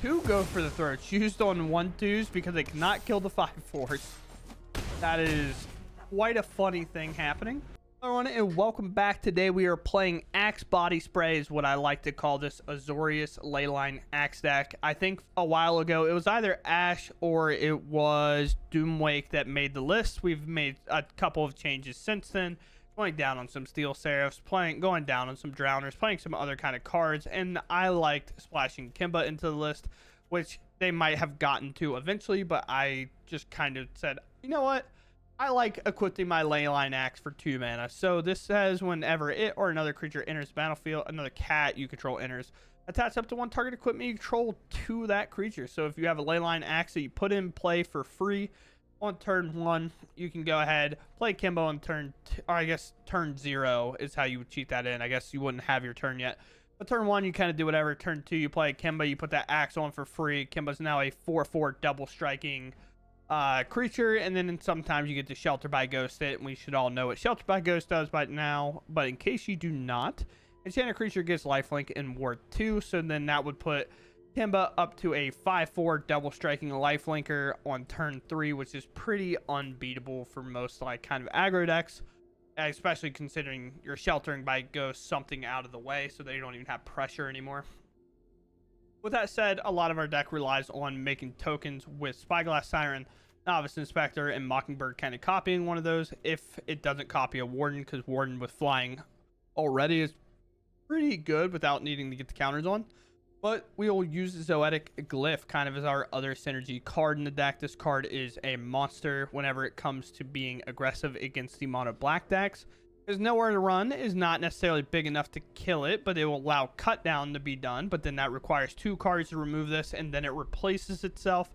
2 go for the throats used on 1/2s because they cannot kill the 5/4s. That is quite a funny thing happening. Hello everyone and welcome back. Today we are playing Axe Body Spray, is what I like to call this Azorius Leyline Axe deck. I think a while ago it was either Ash or it was Doomwake that made the list. We've made a couple of changes since then, going down on some Steel Seraphs, going down on some Drowners, playing some other kind of cards, and I liked splashing Kemba into the list, which they might have gotten to eventually, but I just kind of said, you know what? I like equipping my Leyline Axe for 2 mana. So this says whenever it or another creature enters the battlefield, another cat you control enters. Attach up to 1 target equipment you control to that creature. So if you have a Leyline Axe that you put in play for free on turn 1, you can go ahead, play Kemba on turn 2, or I guess turn 0 is how you would cheat that in. I guess you wouldn't have your turn yet. But turn 1, you kind of do whatever. Turn 2, you play Kemba, you put that Axe on for free. Kemba's now a 4/4 double striking creature, and then sometimes you get to Shelter by Ghost it, and we should all know what Shelter by Ghost does by now, but in case you do not, enchanted creature gets lifelink in Ward 2, so then that would put Kemba up to a 5/4 double striking lifelinker on turn 3, which is pretty unbeatable for most like kind of aggro decks, especially considering you're sheltering by Ghost something out of the way so they don't even have pressure anymore. With that said, a lot of our deck relies on making tokens with Spyglass Siren, Novice Inspector, and Mockingbird kind of copying one of those if it doesn't copy a Warden, because Warden with flying already is pretty good without needing to get the counters on. But we will use Zoetic Glyph kind of as our other synergy card in the deck. This card is a monster whenever it comes to being aggressive against the mono black decks. Because Nowhere to Run is not necessarily big enough to kill it, but it will allow Cut Down to be done. But then that requires 2 cards to remove this, and then it replaces itself.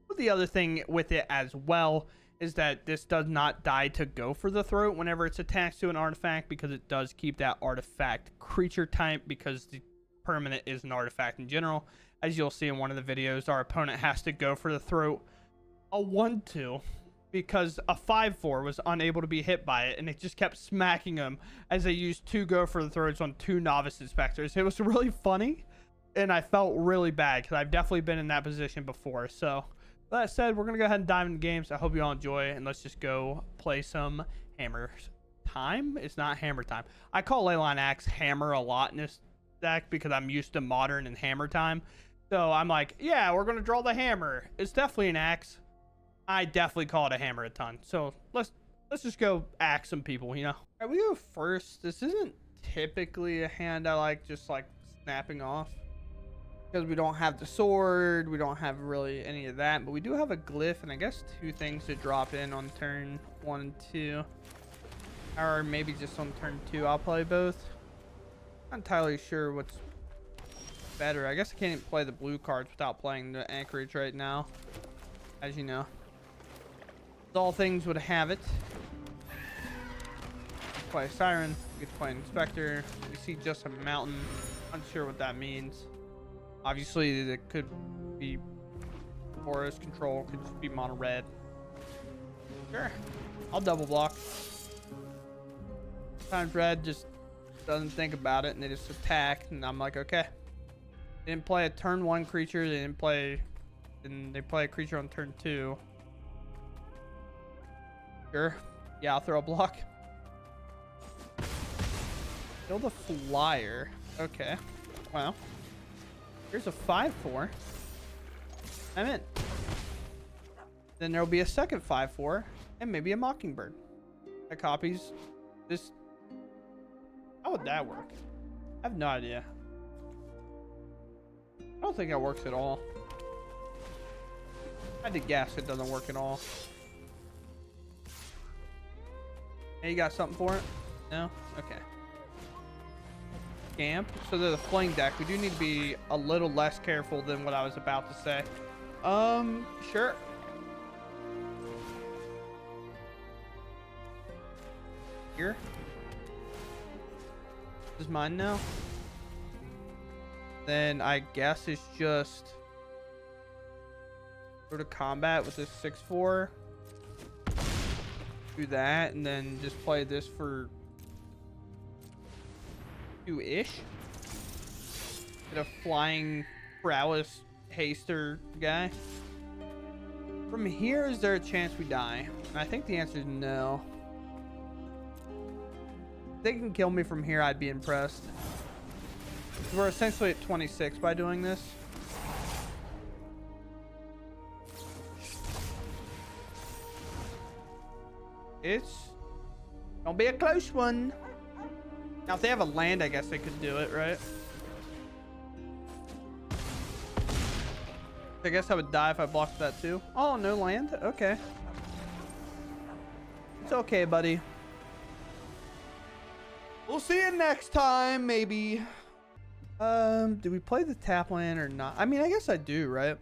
But the other thing with it as well is that this does not die to go for the throat whenever it's attached to an artifact, because it does keep that artifact creature type, because the permanent is an artifact in general. As you'll see in one of the videos, our opponent has to go for the throat a 1/2. Because a 5/4 was unable to be hit by it, and it just kept smacking them as they used 2 go for the throats on 2 Novice Inspectors. It was really funny, and I felt really bad because I've definitely been in that position before. So with that said, we're gonna go ahead and dive into games. I hope you all enjoy, and let's just go play some Hammer Time. It's not Hammer Time. I call Leyline Axe Hammer a lot in this deck because I'm used to Modern and Hammer Time. So I'm like, yeah, we're gonna draw the hammer. It's definitely an axe. I definitely call it a hammer a ton. So let's just go axe some people, you know. All right, we go first. This isn't typically a hand I like just like snapping off, because we don't have the sword, we don't have really any of that, but we do have a glyph and I guess 2 things to drop in on turn 1 and 2, or maybe just on turn 2. I'll play both. Not entirely sure what's better. I guess I can't even play the blue cards without playing the Anchorage right now, as you know. All things would have it. Play Siren, we get to play an Inspector. We see just a mountain. Unsure what that means. Obviously, it could be forest control, could just be mono red. Sure, I'll double block. Sometimes red just doesn't think about it and they just attack, and I'm like, okay. They didn't play a turn 1 creature, they play a creature on turn 2. Sure. Yeah, I'll throw a block. Kill the flyer. Okay. Wow. Here's a 5/4. I'm in. Then there'll be a second 5/4 and maybe a Mockingbird. That copies this. How would that work? I have no idea. I don't think that works at all. I had to guess it doesn't work at all. Hey, you got something for it? No? Okay. Scamp. So they're the fling deck. We do need to be a little less careful than what I was about to say. Sure. Here. This is mine now. Then I guess it's just go to combat with this 6/4. Do that and then just play this for 2-ish. Get a flying prowess haster guy. From here, is there a chance we die? And I think the answer is no. If they can kill me from here, I'd be impressed. We're essentially at 26 by doing this. It's gonna be a close one. Now, if they have a land, I guess they could do it, right? I guess I would die if I blocked that too. Oh, no land? Okay. It's okay, buddy. We'll see you next time, maybe. Do we play the tap land or not? I mean, I guess I do, right?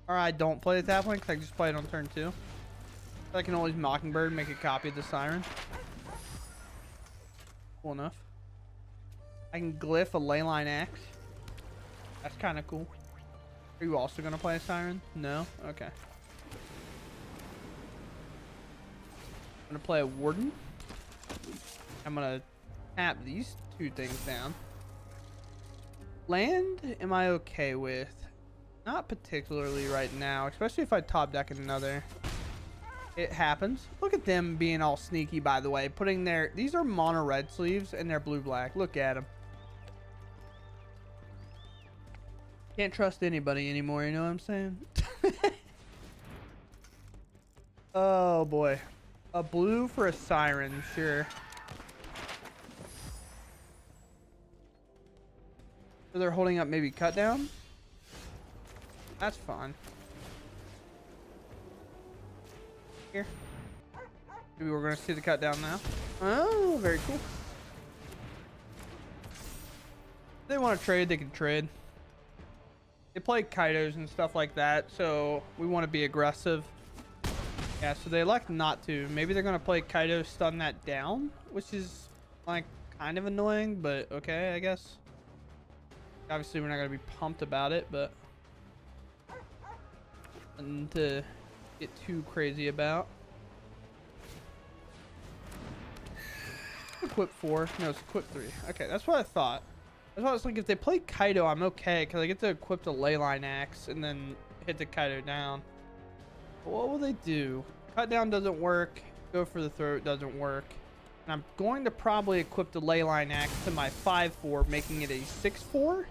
Or I don't play the tap land because I just play it on turn 2. I can always Mockingbird, make a copy of the Siren. Cool enough. I can glyph a Leyline Axe. That's kind of cool. Are you also going to play a Siren? No? Okay. I'm going to play a Warden. I'm going to tap these 2 things down. Land, am I okay with? Not particularly right now, especially if I top deck another. It happens. Look at them being all sneaky, by the way. Putting their... These are mono red sleeves and they're blue-black. Look at them. Can't trust anybody anymore, you know what I'm saying? Oh, boy. A blue for a Siren, sure. So they're holding up maybe cut down? That's fun. Here. Maybe we're going to see the cut down now. Oh, very cool. If they want to trade, they can trade. They play Kaidos and stuff like that, so we want to be aggressive. Yeah, so they elect not to. Maybe they're going to play Kaido, stun that down, which is like kind of annoying, but okay, I guess. Obviously, we're not going to be pumped about it, but nothing to get too crazy about. Equip 4. No, it's equip 3. Okay, that's what I thought. That's why I was like, if they play Kaido, I'm okay, because I get to equip the Leyline Axe and then hit the Kaido down. But what will they do? Cut down doesn't work. Go for the throat doesn't work. And I'm going to probably equip the Leyline Axe to my 5/4, making it a 6/4.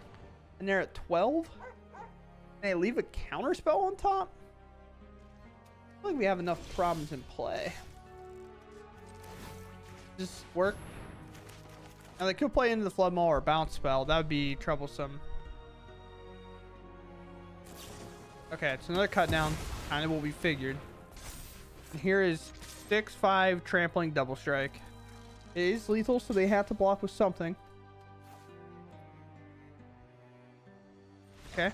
And they're at 12. And they leave a counter spell on top. I feel like we have enough problems in play. Just work. Now they could play into the Flood Maul or bounce spell. That would be troublesome. Okay, it's another cut down. Kind of what we figured. And here is 6/5 trampling double strike. It is lethal, so they have to block with something. Okay.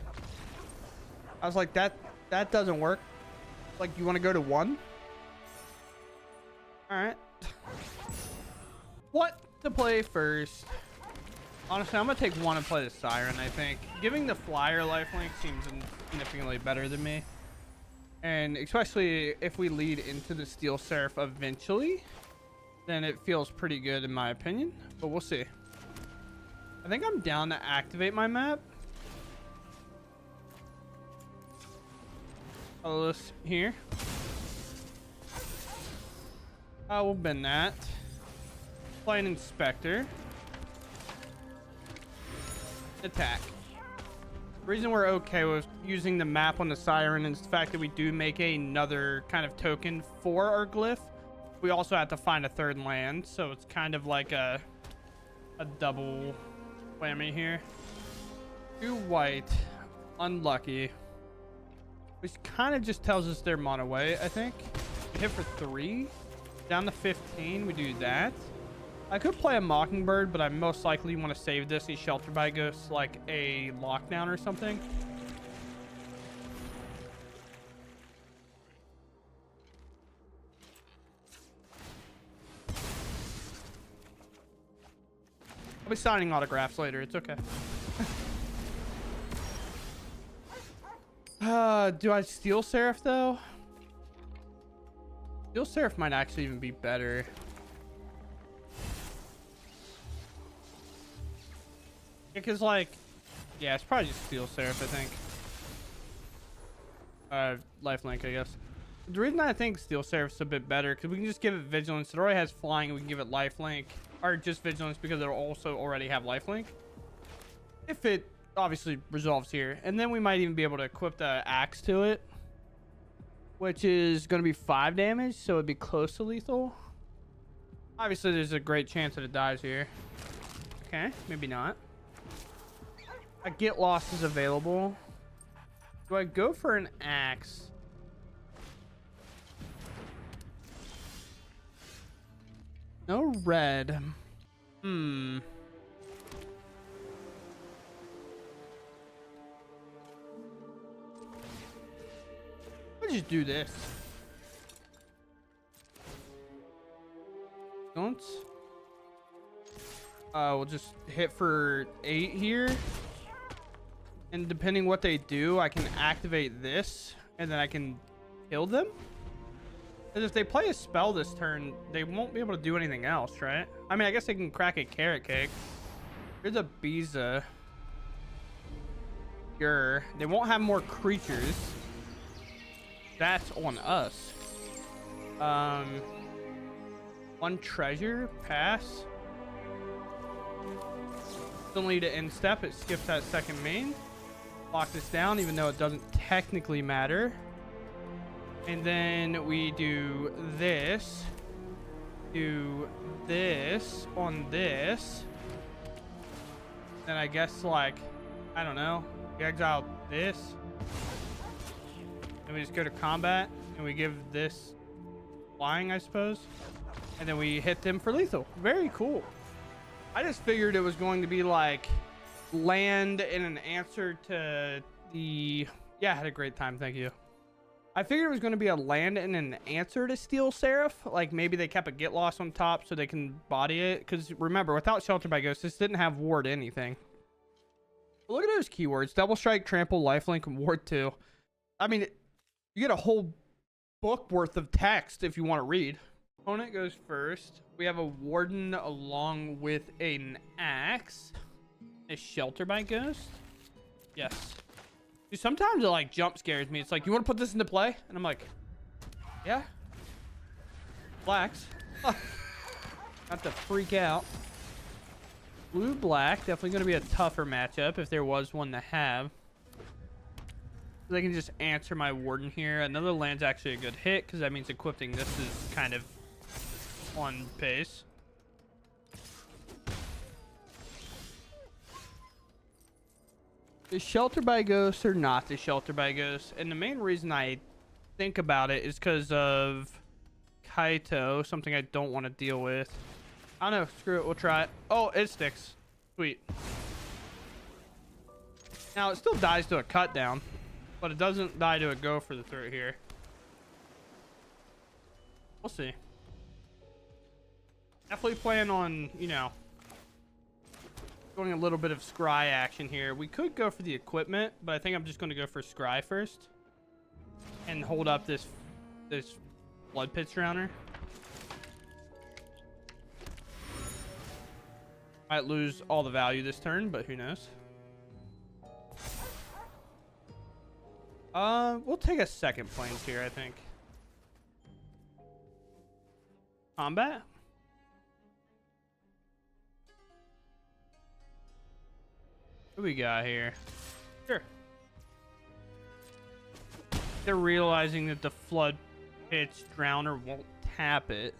I was like, that doesn't work. Like, you want to go to 1? Alright. What to play first? Honestly, I'm going to take 1 and play the Siren, I think. Giving the Flyer lifelink seems significantly better than me. And especially if we lead into the Steel Seraph eventually, then it feels pretty good in my opinion. But we'll see. I think I'm down to activate my map. This here. We'll bend that. Play an Inspector. Attack. The reason we're okay with using the map on the Siren is the fact that we do make another kind of token for our glyph. We also have to find a 3rd land, so it's kind of like a double whammy here. 2 white. Unlucky. Which kind of just tells us they're mono away, I think. We hit for 3. Down to 15, we do that. I could play a Mockingbird, but I most likely want to save this. He's sheltered by ghosts, like a lockdown or something. I'll be signing autographs later. It's okay. Do I Steel Seraph though? Steel Seraph might actually even be better. Because like, yeah, it's probably just Steel Seraph, I think. Lifelink, I guess. The reason I think Steel Seraph's a bit better, because we can just give it Vigilance. It already has Flying. We can give it Lifelink, or just Vigilance because it'll also already have Lifelink. If it obviously resolves here. And then we might even be able to equip the Axe to it, which is going to be 5 damage, so it'd be close to lethal. Obviously, there's a great chance that it dies here. Okay, maybe not. A Get Lost is available. Do I go for an Axe? No red. Let's just do this. Don't. We'll just hit for 8 here. And depending what they do, I can activate this. And then I can kill them. Because if they play a spell this turn, they won't be able to do anything else, right? I mean, I guess they can crack a Carrot Cake. Here's a Biza. Sure. They won't have more creatures. That's on us. 1 treasure. Pass. Still need to end step. It skips that second main. Lock this down, even though it doesn't technically matter. And then we do this. Do this on this. Then I guess, like, I don't know. We exile this. And we just go to combat. And we give this flying, I suppose. And then we hit them for lethal. Very cool. I just figured it was going to be like land in an answer to the... Yeah, I had a great time. Thank you. I figured it was going to be a land and an answer to Steel Seraph. Like maybe they kept a Get Lost on top so they can body it. Because remember, without Shelter by Ghost, this didn't have Ward anything. But look at those keywords. Double Strike, Trample, Lifelink, and Ward 2. I mean, you get a whole book worth of text if you want to read. Opponent goes first. We have a Warden along with an Axe. A Shelter by Ghost. Yes. Dude, sometimes it like jump scares me. It's like, you want to put this into play? And I'm like, yeah. Blacks. Not to freak out. Blue black. Definitely going to be a tougher matchup if there was one to have. They can just answer my Warden here. Another land's actually a good hit because that means equipping this is kind of on pace. The Shelter by Ghost or not the Shelter by Ghost? And the main reason I think about it is because of Kaito, something I don't want to deal with. I don't know. Screw it. We'll try it. Oh, it sticks. Sweet. Now, it still dies to a cut down, but it doesn't die to a go for the throat here. We'll see. Definitely plan on, you know, going a little bit of scry action here. We could go for the equipment, but I think I'm just going to go for scry first and hold up this Floodpits Drowner. Might lose all the value this turn, but who knows? We'll take a second plains here, I think. Combat? What do we got here? Sure. They're realizing that the Floodpits Drowner won't tap it.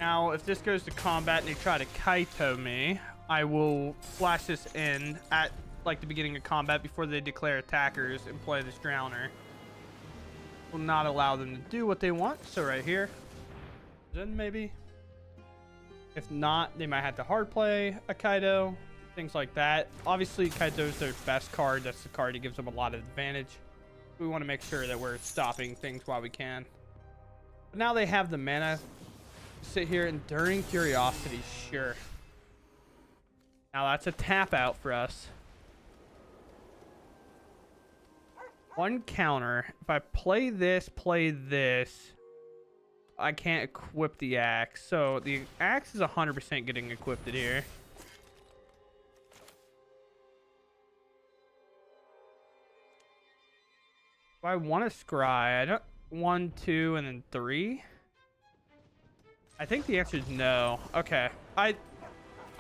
Now, if this goes to combat and they try to Kaito me, I will flash this in at like the beginning of combat before they declare attackers and play this Drowner. Will not allow them to do what they want. So right here, then maybe. If not, they might have to hard play a Kaito, things like that. Obviously, Kaito's their best card. That's the card that gives them a lot of advantage. We want to make sure that we're stopping things while we can. But now they have the mana to sit here. Enduring Curiosity, sure. Now that's a tap out for us. One counter. If I play this, I can't equip the axe. So the axe is 100% getting equipped here. Do I want to scry? I don't. 1, 2, and then 3. I think the answer is no. Okay. I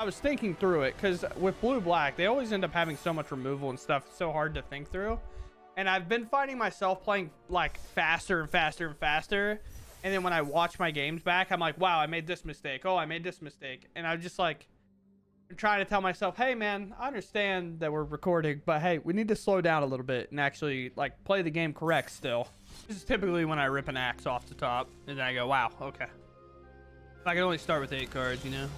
was thinking through it because with blue black, they always end up having so much removal and stuff. It's so hard to think through. And I've been finding myself playing like faster and faster and faster. And then when I watch my games back, I'm like, wow, I made this mistake. Oh, I made this mistake. And I'm just like, I'm trying to tell myself, hey, man, I understand that we're recording, but hey, we need to slow down a little bit and actually like play the game correct still. This is typically when I rip an axe off the top. And then I go, wow, okay. If I can only start with 8 cards, you know?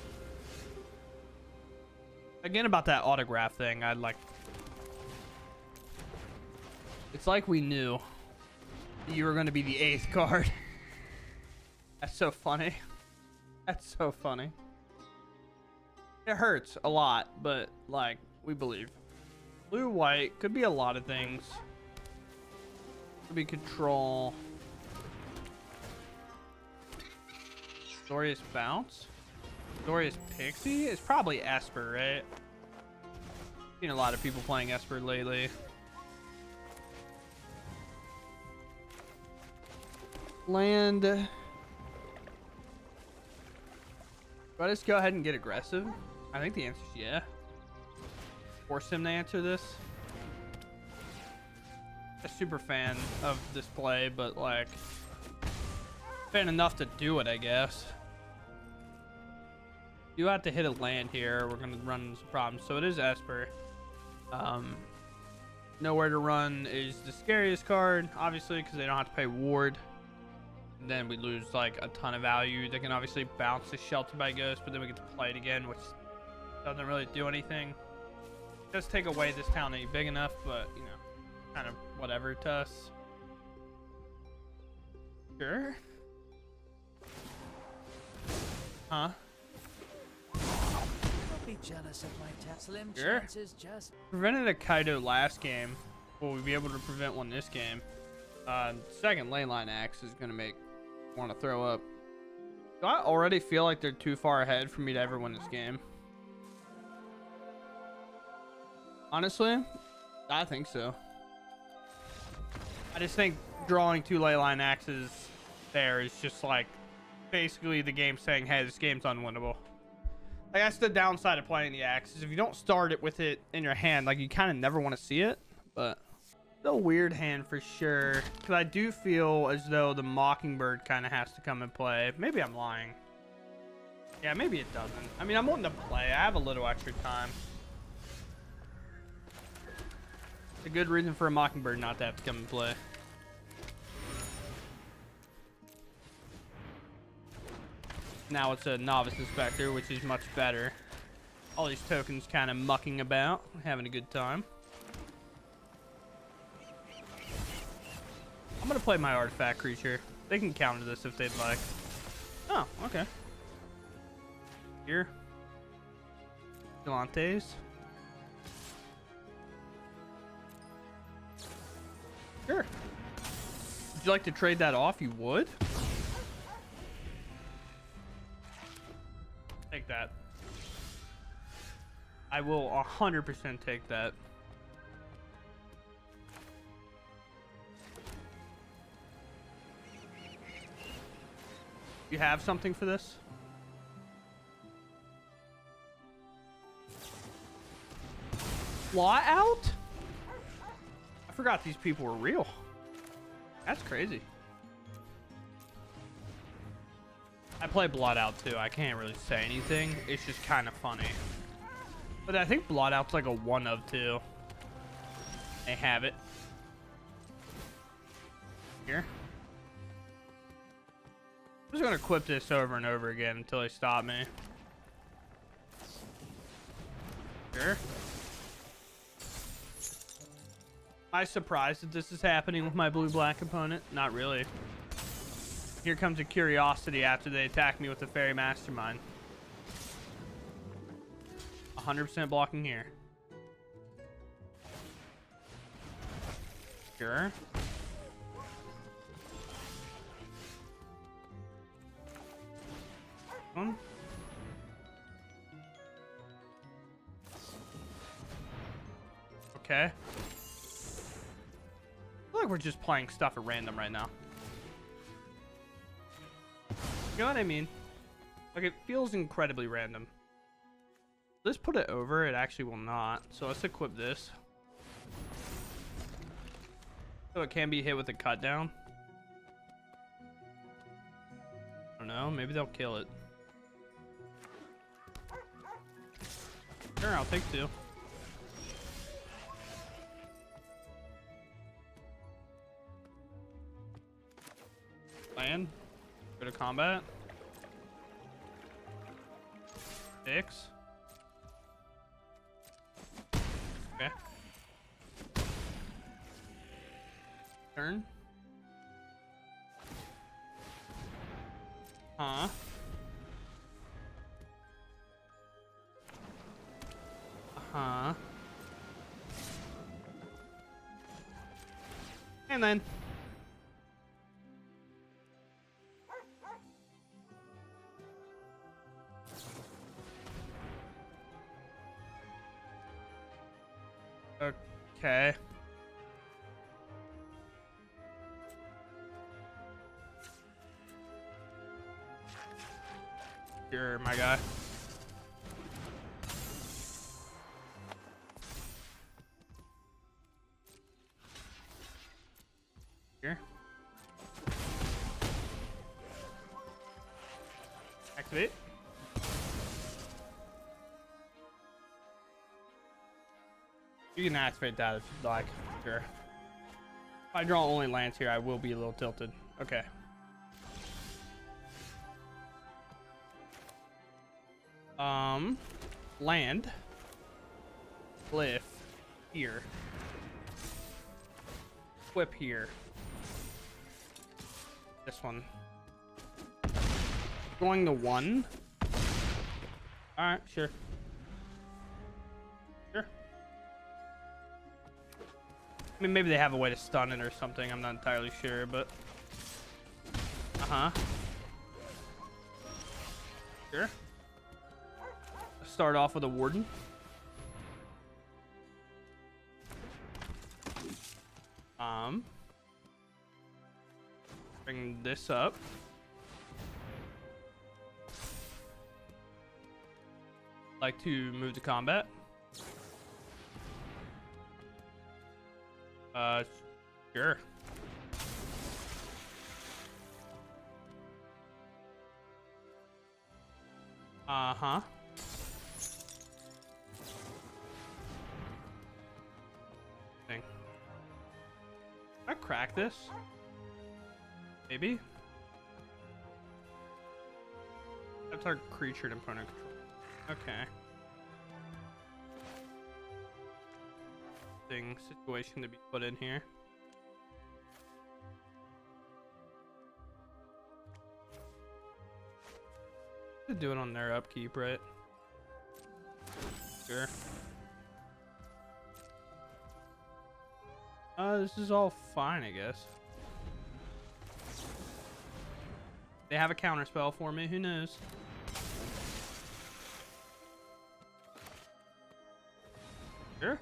Again, about that autograph thing, I'd like... It's like we knew you were going to be the 8th card. That's so funny. That's so funny. It hurts a lot, but, like, we believe. Blue-white could be a lot of things. Could be control. Glorious Bounce? Glorious Pixie? It's probably Esper, right? Seen a lot of people playing Esper lately. Land. Do I just go ahead and get aggressive? I think the answer is yeah. Force him to answer this. A super fan of this play, but like fan enough to do it, I guess. You have to hit a land here. We're gonna run into some problems. So it is Esper. Nowhere to run is the scariest card, obviously, because they don't have to pay ward. And then we lose like a ton of value. They can obviously bounce the Shelter by Ghost, but then we get to play it again, which doesn't really do anything. Just take away this town ain't big enough, but you know, kind of whatever to us. Sure. Huh? Don't be jealous of my slim chances. Just prevented a Kaido last game. Will we be able to prevent one this game? Second Leyline Axe is gonna make want to throw up. Do I already feel like they're too far ahead for me to ever win this game? Honestly, I think so. I just think drawing 2 Leyline Axes there is just like basically the game saying, hey, this game's unwinnable. Like, that's the downside of playing the axe, is if you don't start it with it in your hand, like, you kind of never want to see it. But it's a weird hand for sure, because I do feel as though the Mockingbird kind of has to come and play. Maybe I'm lying. Yeah, maybe it doesn't. I mean, I'm wanting to play. I have a little extra time. It's a good reason for a Mockingbird not to have to come and play. Now it's a Novice Inspector, which is much better. All these tokens kind of mucking about, having a good time. I'm going to play my artifact creature. They can counter this if they'd like. Oh, okay. Here. Galantes. Sure. Would you like to trade that off? You would? Take that. I will 100% take that. You have something for this? Flaw out? I forgot these people were real. That's crazy. I play Blot Out too. I can't really say anything. It's just kind of funny. But I think Blot Out's like a 1 of 2. They have it. Here. I'm just going to equip this over and over again until they stop me. Sure. Am I surprised that this is happening with my blue-black opponent? Not really. Here comes a curiosity after they attack me with the Fairy Mastermind. 100% blocking here. Sure. One. Okay. feel like we're just playing stuff at random right now. You know what I mean? Like, it feels incredibly random. Let's put it over. It actually will not. So let's equip this. So it can be hit with a cut down. I don't know. Maybe they'll kill it. Sure, I'll take 2. Land. Go to combat. 6. Okay. Turn. Huh. Uh-huh. And then okay. You're my guy. Here. Activate. You can activate that if you'd like. Sure. If I draw only lands here, I will be a little tilted. Okay. Land. Glyph. Here. Equip here. This one. Going to 1. Alright, sure. Sure. I mean, maybe they have a way to stun it or something. I'm not entirely sure, but... Uh-huh. Sure. Let's start off with a Warden. Bring this up. Like to move to combat. Sure. Uh-huh. Thing. I crack this? Maybe? That's our creature and opponent control. Okay. Situation to be put in here. To do it on their upkeep, right? Sure. This is all fine, I guess. They have a counter spell for me. Who knows? Sure.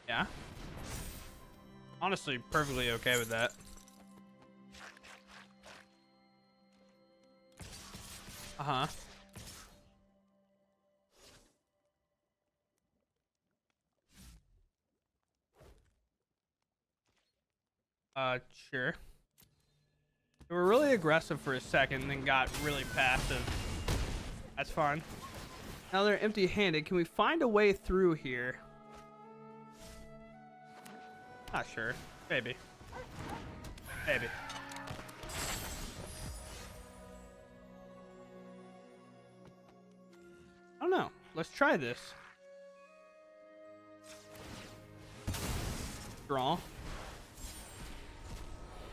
Yeah. Honestly, perfectly okay with that. Uh-huh. Sure. They were really aggressive for a second, then got really passive. That's fine. Now they're empty-handed. Can we find a way through here? Not sure. Maybe. Maybe. I don't know. Let's try this. Draw.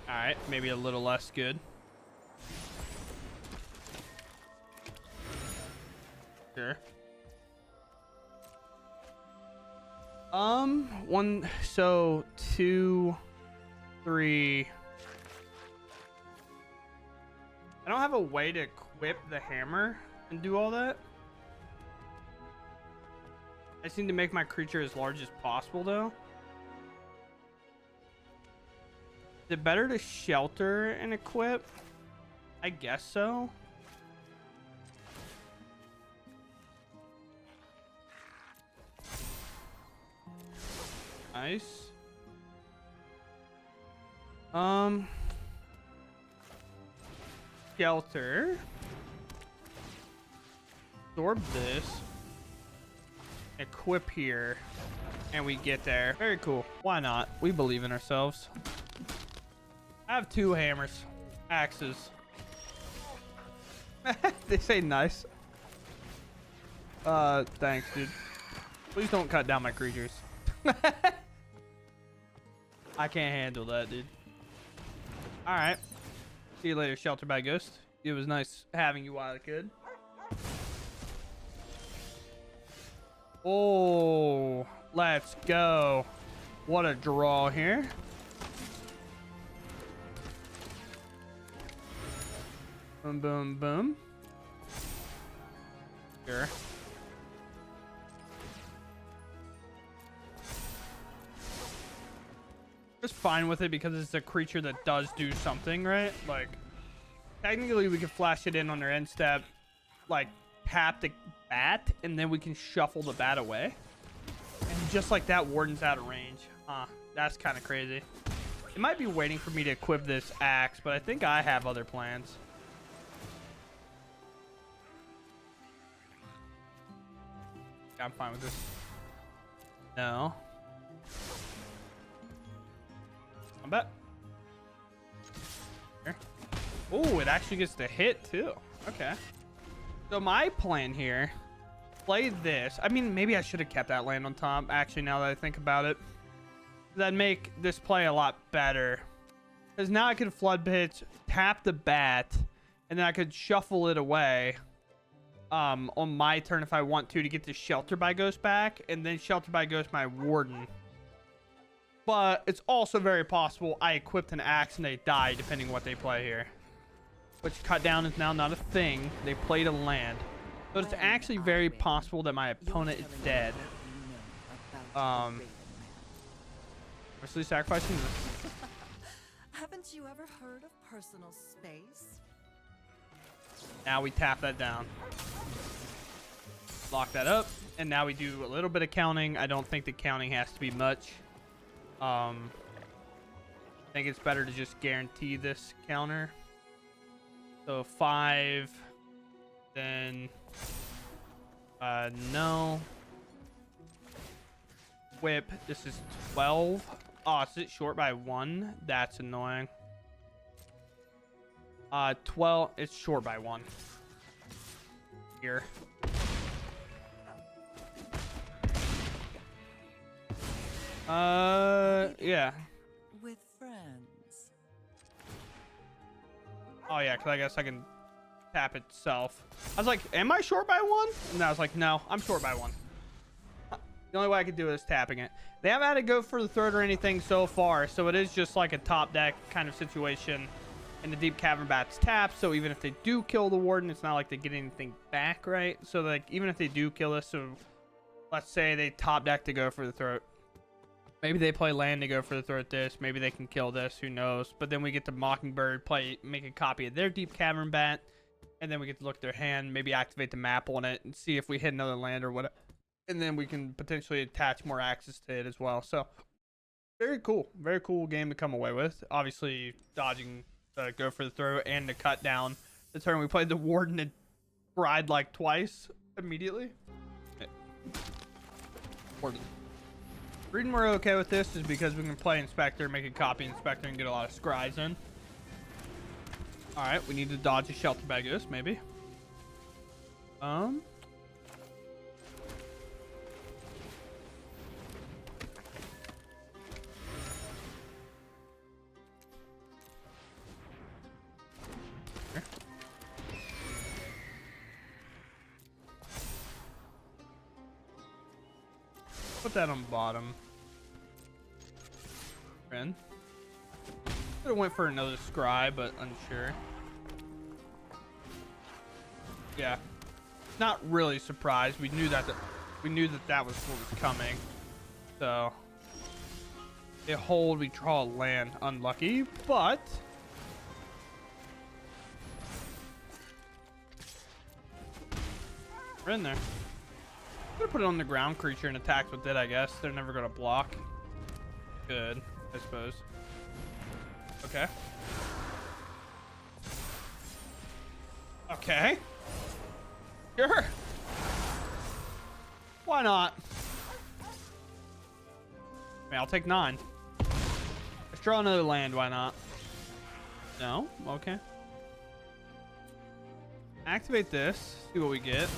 Alright, maybe a little less good. Sure. 1, so 2, 3. I don't have a way to equip the hammer and do all that. I just need to make my creature as large as possible, though. Is it better to shelter and equip? I guess so. Nice. Shelter. Absorb this. Equip here. And we get there. Very cool. Why not? We believe in ourselves. I have 2 hammers. Axes. They say nice. Thanks, dude. Please don't cut down my creatures. I can't handle that, dude. Alright. See you later, Shelter by Ghost. It was nice having you while I could. Oh, let's go. What a draw here. Boom, boom, boom. Sure. Just fine with it because it's a creature that does do something, right? Like, technically we could flash it in on their end step, like tap the bat, and then we can shuffle the bat away. And just like that, Warden's out of range. That's kind of crazy. It might be waiting for me to equip this axe, but I think I have other plans. Yeah, I'm fine with this. No. Combat. Oh, it actually gets to hit too. Okay. So my plan here, play this. I mean, maybe I should have kept that land on top. Actually, now that I think about it, that'd make this play a lot better. Because now I can flood pits, tap the bat, and then I could shuffle it away on my turn if I want to get the Shelter by Ghost back, and then Shelter by Ghost my Warden. But it's also very possible I equipped an axe and they die depending what they play here. Which cut down is now not a thing. They played a land. So it's actually very possible that my opponent is dead. Obviously sacrificing this. Haven't you ever heard of personal space? Now we tap that down. Lock that up. And now we do a little bit of counting. I don't think the counting has to be much. I think it's better to just guarantee this counter. So 5, then no. Whip, this is 12. Oh, is it short by 1? That's annoying. 12, it's short by 1. Here. Yeah. With friends. Oh yeah, because I guess I can tap itself. I was like, am I short by 1? And I was like, no, I'm short by 1. The only way I could do it is tapping it. They haven't had to go for the throat or anything so far, so it is just like a top deck kind of situation. And the Deep Cavern Bat's tapped, so even if they do kill the Warden, it's not like they get anything back, right? So like, even if they do kill this, so let's say they top deck to go for the throat. Maybe they play land to go for the throat this. Maybe they can kill this. Who knows? But then we get to Mockingbird, make a copy of their Deep Cavern Bat. And then we get to look at their hand, maybe activate the map on it and see if we hit another land or whatever. And then we can potentially attach more axes to it as well. So, very cool. Very cool game to come away with. Obviously, dodging the go for the throat and to cut down the turn. We played the Warden and fried like twice immediately. Warden. The reason we're okay with this is because we can play Inspector, make a copy Inspector, and get a lot of scries in. Alright, we need to dodge a Shelter by Ghost, maybe. Here. Put that on bottom. Could have went for another scry, but unsure. Yeah, not really surprised. We knew that that was what was coming. So A hold, we draw a land. Unlucky, but we're in there. I'm gonna put it on the ground creature and attack with it, I guess. They're never gonna block. Good, I suppose. Okay. Okay. Sure. Why not? I mean, I'll take 9. Let's draw another land. Why not? No? Okay. Activate this. See what we get.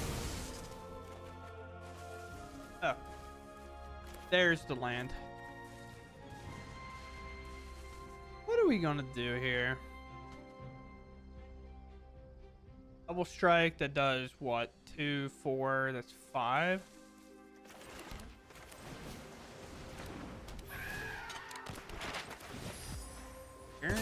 Oh. There's the land. What are we gonna do here? Double strike that does what? 2, 4, that's 5. Here.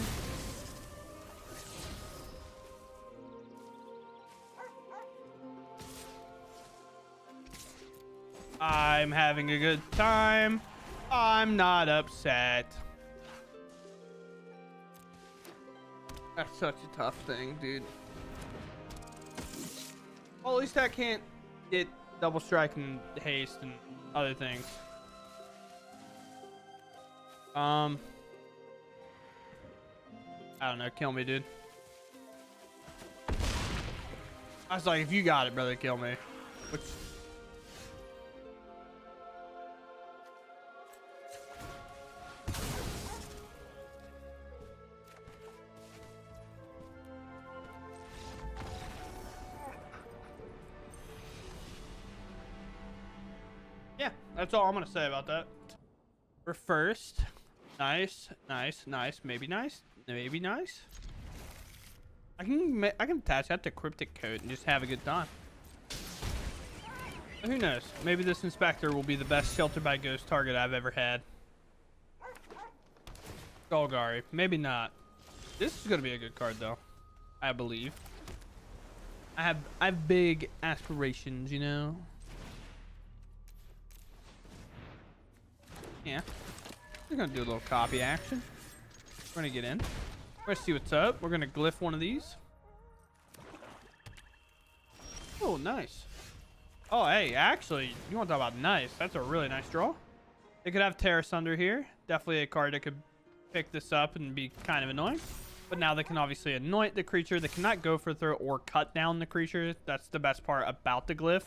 I'm having a good time. I'm not upset. That's such a tough thing, dude. Well, at least I can't get double strike and haste and other things. I don't know. Kill me, dude. I was like, if you got it, brother, kill me. Which... yeah, that's all I'm going to say about that. For first... Nice, nice, nice. Maybe nice. Maybe nice. I can attach that to Cryptic Coat and just have a good time. Who knows? Maybe this Inspector will be the best Shelter by Ghost target I've ever had. Golgari. Maybe not. This is gonna be a good card though. I believe. I have big aspirations, you know. Yeah. We're gonna do a little copy action. We're gonna get in. We're gonna see what's up. We're gonna glyph one of these. Oh, nice. Oh, hey, actually, you want to talk about nice? That's a really nice draw. They could have Terrace under here. Definitely a card that could pick this up and be kind of annoying. But now they can obviously anoint the creature. They cannot go for throw or cut down the creature. That's the best part about the glyph.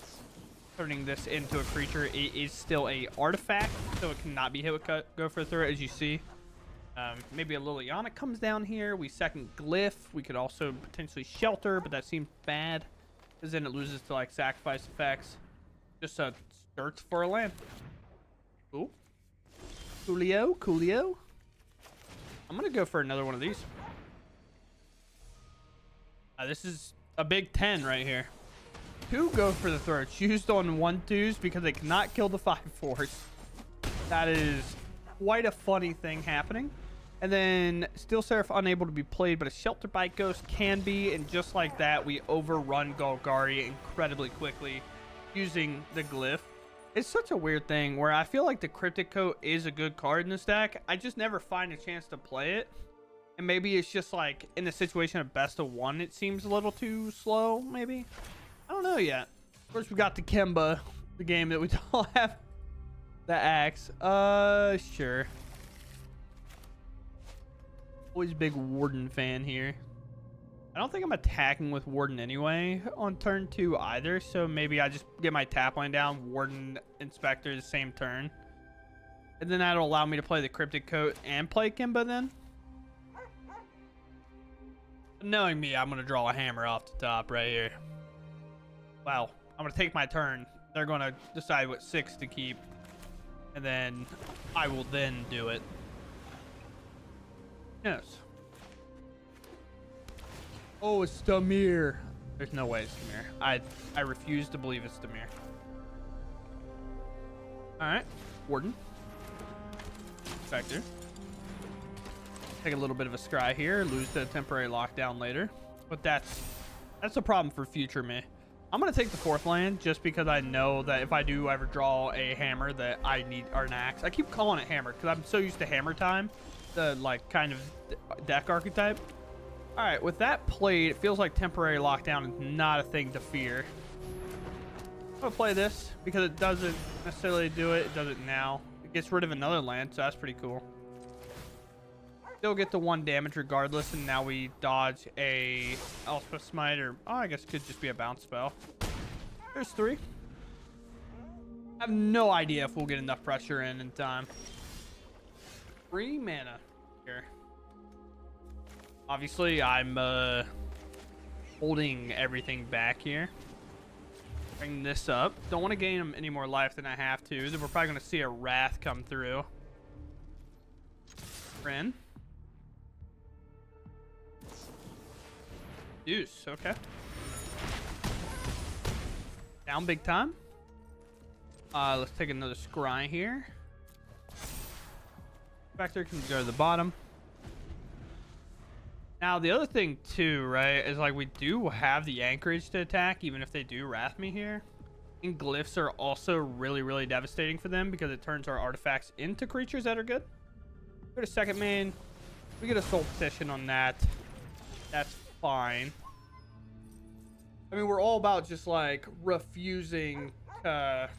Turning this into a creature, it is still a artifact, so it cannot be hit with go for throw, as you see. Maybe a Liliana comes down here. We second glyph. We could also potentially shelter, but that seems bad because then it loses to like sacrifice effects. Just a search for a land. Cool. Coolio, coolio. I'm gonna go for another one of these. This is a big 10 right here. 2 go for the throw. It's used on 1/2s because they cannot kill the 5/4s. That is quite a funny thing happening. And then Steel Seraph unable to be played, but a Shelter by Ghost can be. And just like that, we overrun Golgari incredibly quickly using the glyph. It's such a weird thing where I feel like the Cryptic Coat is a good card in the stack. I just never find a chance to play it. And maybe it's just like in the situation of best of 1, it seems a little too slow, maybe. I don't know yet. Of course, we got the Kemba, the game that we don't have. The axe. Sure. Always a big Warden fan here. I don't think I'm attacking with Warden anyway on turn 2 either. So maybe I just get my tap line down, Warden, Inspector the same turn. And then that'll allow me to play the Cryptic Coat and play Kemba then. Knowing me, I'm going to draw a hammer off the top right here. Wow. I'm going to take my turn. They're going to decide what 6 to keep. And then I will then do it. Yes. Oh, it's Damir. There's no way it's Damir. I refuse to believe it's Damir. Alright. Warden. Inspector. Take a little bit of a scry here. Lose the temporary lockdown later. But that's a problem for future me. I'm going to take the 4th land just because I know that if I do ever draw a hammer that I need, or an axe. I keep calling it hammer because I'm so used to hammer time, the like kind of deck archetype. All right, with that played, it feels like temporary lockdown is not a thing to fear. I'm going to play this because it doesn't necessarily do it. It does it now. It gets rid of another land, so that's pretty cool. Still get the 1 damage regardless, and now we dodge a Elspeth Smite, or oh, I guess it could just be a bounce spell. There's 3. I have no idea if we'll get enough pressure in time. 3 mana here. Obviously, I'm holding everything back here. Bring this up. Don't want to gain him any more life than I have to. Then we're probably going to see a Wrath come through. Ren. Deuce, okay. Down big time. Let's take another scry here. Spectre can go to the bottom. Now, the other thing, too, right, is like we do have the Anchorage to attack, even if they do Wrath me here. And Glyphs are also really, really devastating for them because it turns our artifacts into creatures that are good. Go to 2nd main. We get a Soul Petition on that. That's fine. I mean, we're all about just like refusing to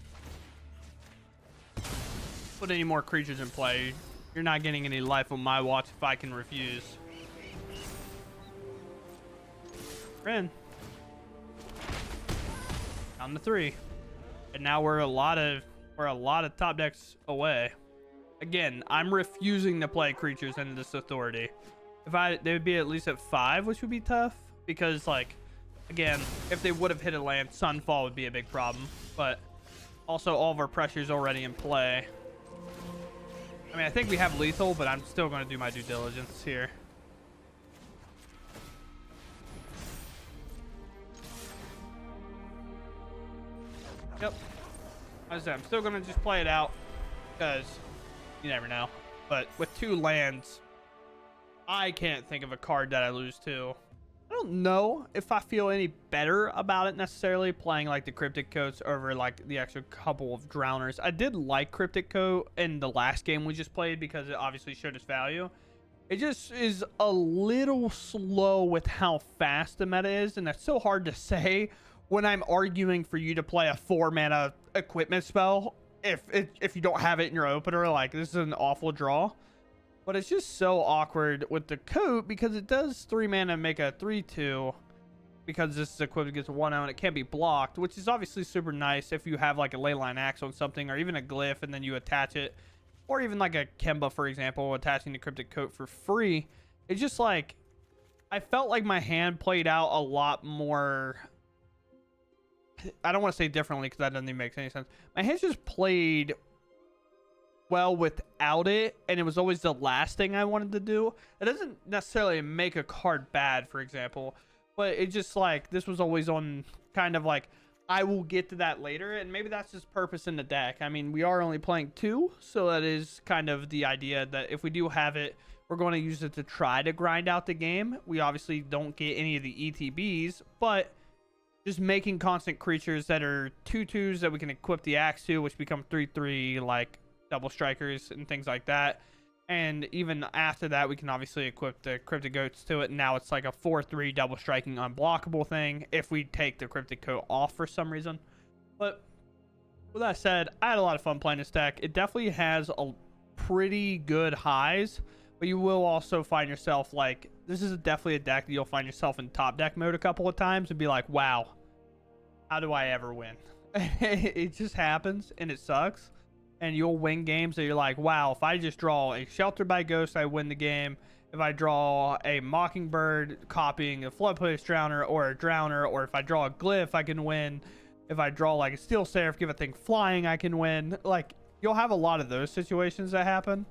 put any more creatures in play. You're not getting any life on my watch if I can refuse. Ren. Down to 3. And now we're a lot of top decks away. Again, I'm refusing to play creatures into this authority. They would be at least at 5, which would be tough because, like, again, if they would have hit a land, Sunfall would be a big problem. But also, all of our pressure's already in play. I mean, I think we have lethal, but I'm still going to do my due diligence here. Yep. As I said, I'm still going to just play it out because you never know. But with 2 lands, I can't think of a card that I lose to. I don't know if I feel any better about it necessarily playing like the Cryptic Coats over like the extra couple of Drowners. I did like Cryptic Coat in the last game we just played because it obviously showed its value. It just is a little slow with how fast the meta is, and that's so hard to say when I'm arguing for you to play a 4 mana equipment spell if you don't have it in your opener. Like, this is an awful draw. But it's just so awkward with the coat because it does 3 mana make a 3/2 because this is equipped against 1/0 and it can't be blocked, which is obviously super nice if you have like a Leyline Axe on something or even a Glyph and then you attach it, or even like a Kemba, for example, attaching the Cryptic Coat for free. It's just like, I felt like my hand played out a lot more. I don't want to say differently because that doesn't even make any sense. My hand just played well without it, and it was always the last thing I wanted to do. It doesn't necessarily make a card bad, for example, but it just like, this was always on kind of like, I will get to that later, and maybe that's just purpose in the deck. I mean, we are only playing 2, so that is kind of the idea that if we do have it, we're going to use it to try to grind out the game. We obviously don't get any of the ETBs, but just making constant creatures that are 2/2s that we can equip the axe to, which become 3/3, like double strikers and things like that. And even after that, we can obviously equip the Cryptic Coats to it. And now it's like a 4/3 double striking unblockable thing if we take the Cryptic Coat off for some reason. But with that said, I had a lot of fun playing this deck. It definitely has a pretty good highs, but you will also find yourself like, this is definitely a deck that you'll find yourself in top deck mode a couple of times and be like, wow, how do I ever win? It just happens and it sucks. And you'll win games that you're like, wow, if I just draw a Shelter by Ghost, I win the game. If I draw a Mockingbird copying a Floodpits Drowner or a Drowner, or if I draw a Glyph, I can win. If I draw like a Steel Seraph, give a thing flying, I can win. Like, you'll have a lot of those situations that happen.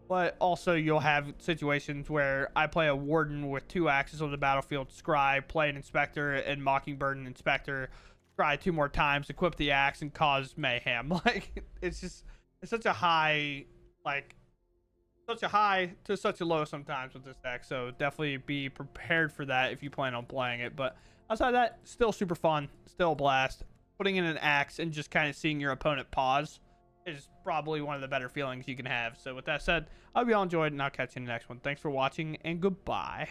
But also you'll have situations where I play a Warden with 2 axes on the battlefield, scry, play an Inspector, and Mockingbird and Inspector, scry 2 more times, equip the axe, and cause mayhem. Like, it's such a high, like, such a high to such a low sometimes with this deck. So definitely be prepared for that if you plan on playing it. But Outside of that, still super fun, still a blast. Putting in an axe and just kind of seeing your opponent pause is probably one of the better feelings you can have. So with that said, I hope you all enjoyed, and I'll catch you in the next one. Thanks for watching, and goodbye.